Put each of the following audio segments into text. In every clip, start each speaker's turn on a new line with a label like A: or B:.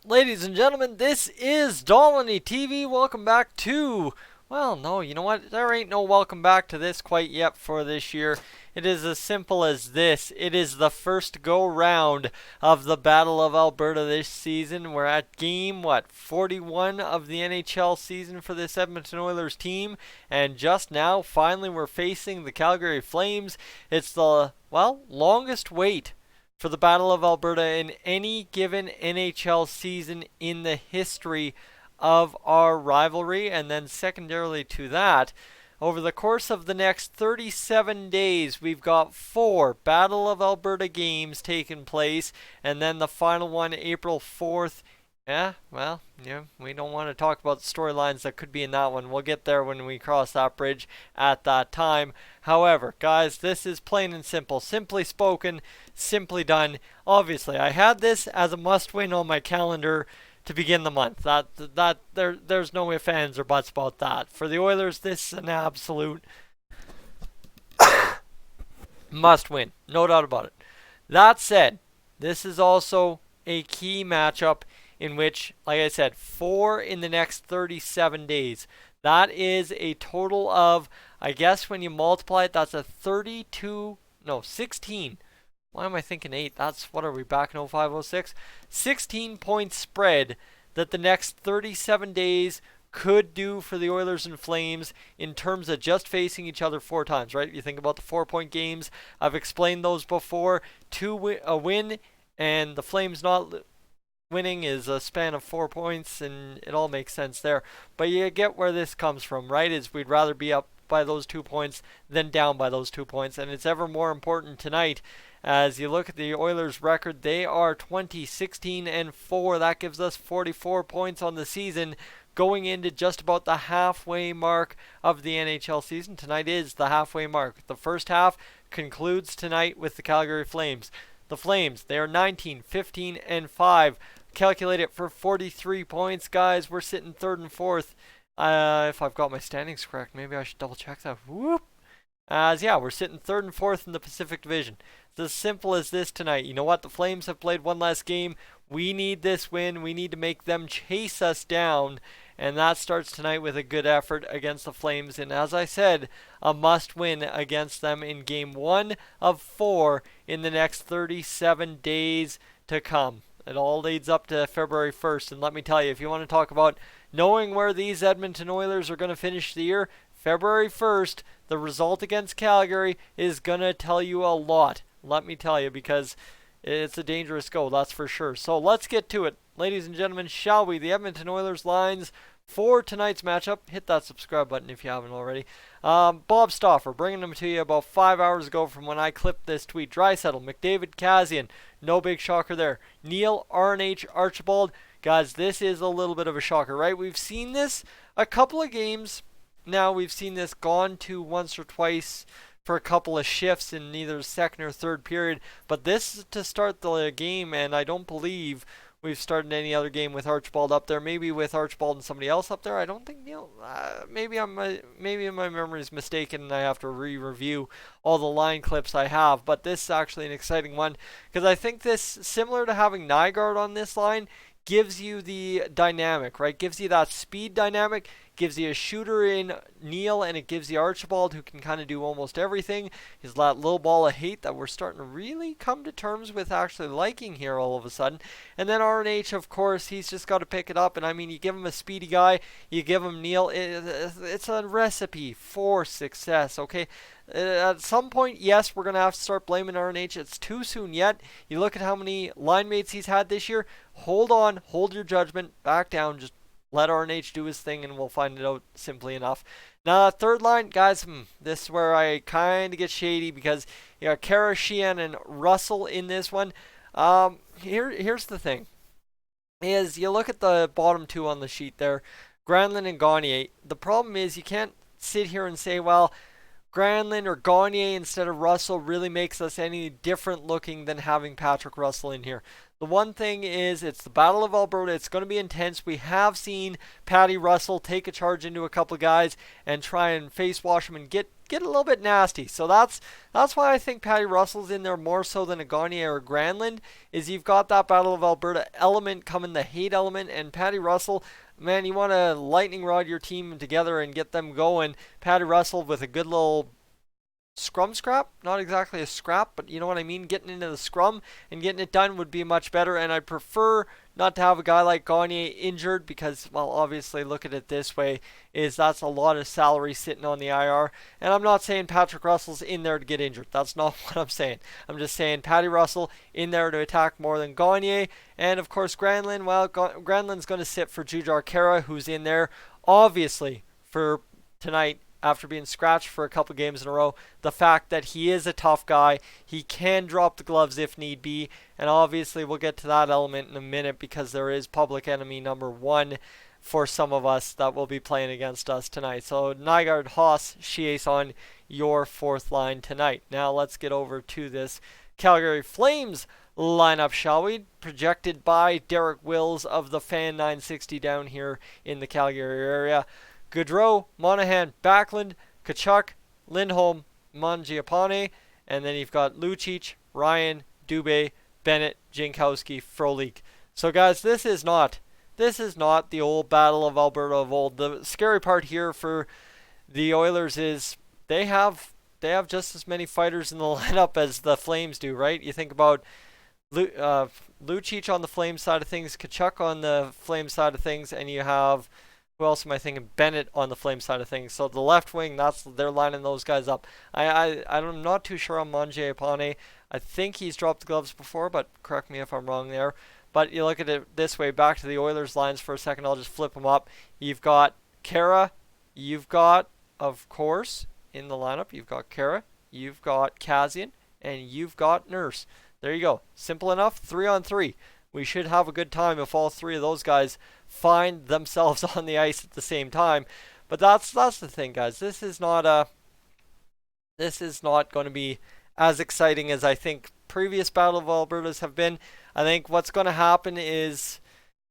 A: Ladies and gentlemen, this is Dolynny TV. Welcome back to, well, no, you know what? There ain't no welcome back to this quite yet for this year. It is as simple as this. It is the first go round of the Battle of Alberta this season. We're at game, 41 of the NHL season for this Edmonton Oilers team. And just now, finally, we're facing the Calgary Flames. It's the, longest wait for the Battle of Alberta in any given NHL season in the history of our rivalry. And then secondarily to that, over the course of the next 37 days, we've got 4 Battle of Alberta games taking place, and then the final one April 4th. We don't want to talk about the storylines that could be in that one. We'll get there when we cross that bridge at that time. However, guys, this is plain and simple. Simply spoken, simply done. Obviously, I had this as a must-win on my calendar to begin the month. There's no ifs, ands, or buts about that. For the Oilers, this is an absolute must-win. No doubt about it. That said, this is also a key matchup in which, like I said, 4 in the next 37 days. That is a total of, I guess when you multiply it, that's a 16. Why am I thinking 8? What are we back in 0506? 16 point spread that the next 37 days could do for the Oilers and Flames in terms of just facing each other 4 times, right? You think about the 4-point games. I've explained those before. A win and the Flames not winning is a span of 4 points, and it all makes sense there. But you get where this comes from, right? Is we'd rather be up by those 2 points than down by those 2 points, and it's ever more important tonight. As you look at the Oilers' record, they are 20-16-4. That gives us 44 points on the season, going into just about the halfway mark of the NHL season. Tonight is the halfway mark. The first half concludes tonight with the Calgary Flames. The Flames, they are 19-15-5. Calculate it for 43 points, guys. We're sitting 3rd and 4th. If I've got my standings correct, maybe I should double check that. Whoop. We're sitting 3rd and 4th in the Pacific Division. It's as simple as this tonight. You know what? The Flames have played one last game. We need this win. We need to make them chase us down. And that starts tonight with a good effort against the Flames. And as I said, a must win against them in game 1 of 4 in the next 37 days to come. It all leads up to February 1st. And let me tell you, if you want to talk about knowing where these Edmonton Oilers are going to finish the year, February 1st, the result against Calgary is going to tell you a lot. Let me tell you, because it's a dangerous go, that's for sure. So let's get to it. Ladies and gentlemen, shall we? The Edmonton Oilers lines for tonight's matchup. Hit that subscribe button if you haven't already. Bob Stauffer, bringing them to you about 5 hours ago from when I clipped this tweet. Draisaitl, McDavid, Kassian. No big shocker there. Neil, RNH, Archibald. Guys, this is a little bit of a shocker, right? We've seen this a couple of games. Now we've seen this gone to once or twice for a couple of shifts in either second or third period. But this is to start the game, and I don't believe we've started any other game with Archibald up there. Maybe with Archibald and somebody else up there. I don't think Neil. Maybe my memory is mistaken, and I have to re-review all the line clips I have. But this is actually an exciting one because I think this, similar to having Nygaard on this line, gives you the dynamic, right? Gives you that speed dynamic, gives you a shooter in Neil, and it gives you Archibald who can kind of do almost everything. He's that little ball of hate that we're starting to really come to terms with actually liking here all of a sudden. And then RNH, of course, he's just got to pick it up. And I mean, you give him a speedy guy, you give him Neil, it's a recipe for success, okay? At some point, yes, we're going to have to start blaming RNH. It's too soon yet. You look at how many line mates he's had this year. Hold on, hold your judgment, back down, just let RNH do his thing, and we'll find it out simply enough. Now, third line, guys, this is where I kind of get shady because you got Kara, Sheehan, and Russell in this one. Here's the thing, is you look at the bottom 2 on the sheet there, Granlund and Gagne. The problem is you can't sit here and say, well, Granlund or Gagne instead of Russell really makes us any different looking than having Patrick Russell in here. The one thing is, it's the Battle of Alberta. It's going to be intense. We have seen Patty Russell take a charge into a couple of guys and try and face wash them and get a little bit nasty. So that's why I think Patty Russell's in there more so than a Gagne or a Granlund, is you've got that Battle of Alberta element coming, the hate element, and Patty Russell, man, you want to lightning rod your team together and get them going. Patty Russell with a good little scrum scrap, not exactly a scrap, but you know what I mean, getting into the scrum and getting it done would be much better. And I'd prefer not to have a guy like Gagne injured, because, well, obviously look at it this way, is that's a lot of salary sitting on the IR. And I'm not saying Patrick Russell's in there to get injured, that's not what I'm saying. I'm just saying Patty Russell in there to attack more than Gagne. And of course Granlund, well, Granlund's going to sit for Jujhar Khaira, who's in there obviously for tonight after being scratched for a couple games in a row. The fact that he is a tough guy, he can drop the gloves if need be, and obviously we'll get to that element in a minute, because there is public enemy number one for some of us that will be playing against us tonight. So Nygaard, Haas, Chies on your fourth line tonight. Now let's get over to this Calgary Flames lineup, shall we? Projected by Derek Wills of the Fan 960 down here in the Calgary area. Gaudreau, Monahan, Backlund, Tkachuk, Lindholm, Mangiapane, and then you've got Lucic, Ryan, Dubé, Bennett, Jankowski, Frolik. So guys, this is not the old Battle of Alberta of old. The scary part here for the Oilers is they have just as many fighters in the lineup as the Flames do, right? You think about Lucic on the Flames side of things, Tkachuk on the Flames side of things, and you have, who else am I thinking? Bennett on the Flames side of things. So the left wing, they're lining those guys up. I'm not too sure on Mangiapane. I think he's dropped the gloves before, but correct me if I'm wrong there. But you look at it this way, back to the Oilers lines for a second. I'll just flip them up. You've got Khaira. You've got, of course, in the lineup, you've got Khaira. You've got Kazian. And you've got Nurse. There you go. Simple enough. 3-on-3. We should have a good time if all three of those guys find themselves on the ice at the same time. But that's the thing, guys. This is not going to be as exciting as I think previous Battle of Albertas have been. I think what's going to happen is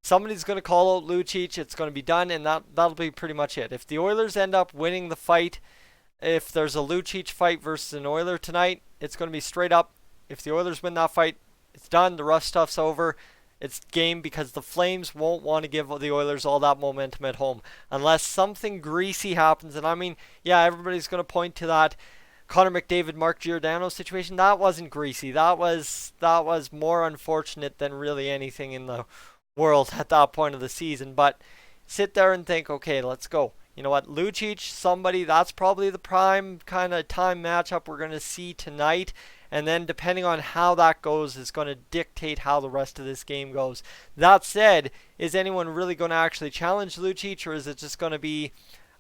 A: somebody's going to call out Lucic. It's going to be done, and that'll be pretty much it. If the Oilers end up winning the fight, if there's a Lucic fight versus an Oiler tonight, it's going to be straight up. If the Oilers win that fight, it's done. The rough stuff's over. It's game, because the Flames won't want to give the Oilers all that momentum at home unless something greasy happens. And I mean, yeah, everybody's going to point to that Connor McDavid, Mark Giordano situation. That wasn't greasy. That was more unfortunate than really anything in the world at that point of the season. But sit there and think, okay, let's go. You know what, Lucic, somebody, that's probably the prime kind of time matchup we're going to see tonight. And then depending on how that goes is going to dictate how the rest of this game goes. That said, is anyone really going to actually challenge Lucic, or is it just going to be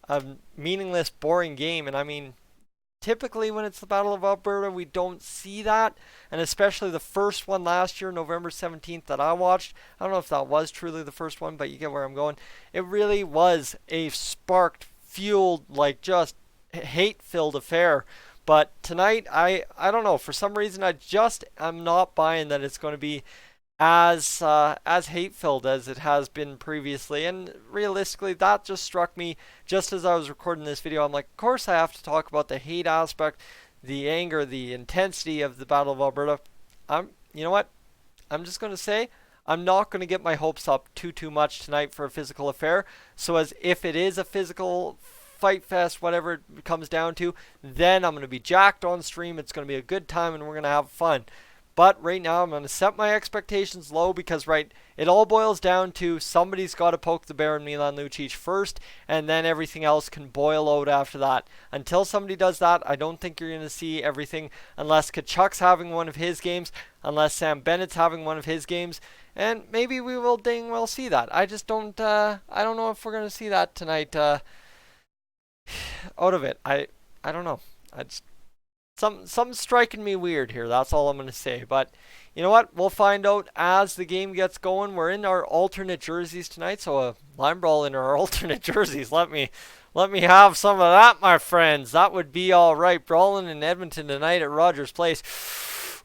A: a meaningless, boring game? And I mean, typically when it's the Battle of Alberta, we don't see that. And especially the first one last year, November 17th, that I watched. I don't know if that was truly the first one, but you get where I'm going. It really was a sparked, fueled, like just hate-filled affair. But tonight, I don't know. For some reason, I'm not buying that it's going to be as hate-filled as it has been previously. And realistically, that just struck me just as I was recording this video. I'm like, of course I have to talk about the hate aspect, the anger, the intensity of the Battle of Alberta. You know what? I'm just going to say I'm not going to get my hopes up too much tonight for a physical affair. So as if it is a physical fight fest, whatever it comes down to, then I'm going to be jacked on stream. It's going to be a good time and we're going to have fun. But right now I'm going to set my expectations low, because it all boils down to somebody's got to poke the bear in Milan Lucic first, and then everything else can boil out after that. Until somebody does that, I don't think you're going to see everything, unless Kachuk's having one of his games, unless Sam Bennett's having one of his games, and maybe we will dang well see that. I just don't I don't know if we're going to see that tonight. Out of it, I don't know. Something's striking me weird here. That's all I'm going to say. But you know what? We'll find out as the game gets going. We're in our alternate jerseys tonight, so a line brawl in our alternate jerseys. Let me have some of that, my friends. That would be all right. Brawling in Edmonton tonight at Rogers Place.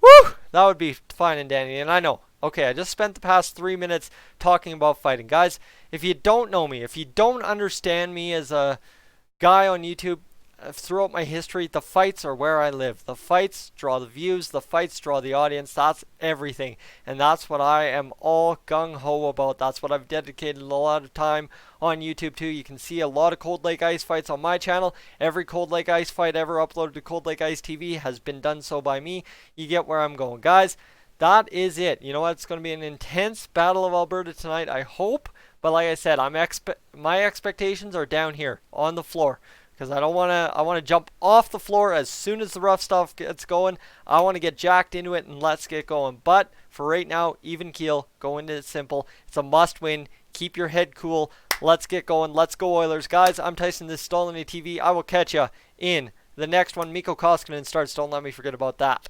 A: Woo! That would be fine and dandy. And I know Okay, I just spent the past 3 minutes talking about fighting. Guys, if you don't know me, if you don't understand me as a guy on YouTube, throughout my history, the fights are where I live. The fights draw the views, the fights draw the audience. That's everything. And that's what I am all gung-ho about. That's what I've dedicated a lot of time on YouTube to. You can see a lot of Cold Lake Ice fights on my channel. Every Cold Lake Ice fight ever uploaded to Cold Lake Ice TV has been done so by me. You get where I'm going. Guys, that is it. You know what? It's going to be an intense Battle of Alberta tonight, I hope. But like I said, my expectations are down here on the floor. Because I want to jump off the floor as soon as the rough stuff gets going. I want to get jacked into it and let's get going. But for right now, even keel, go into it simple. It's a must win. Keep your head cool. Let's get going. Let's go Oilers. Guys, I'm Tyson. This is Dolynny TV. I will catch you in the next one. Mikko Koskinen starts. Don't let me forget about that.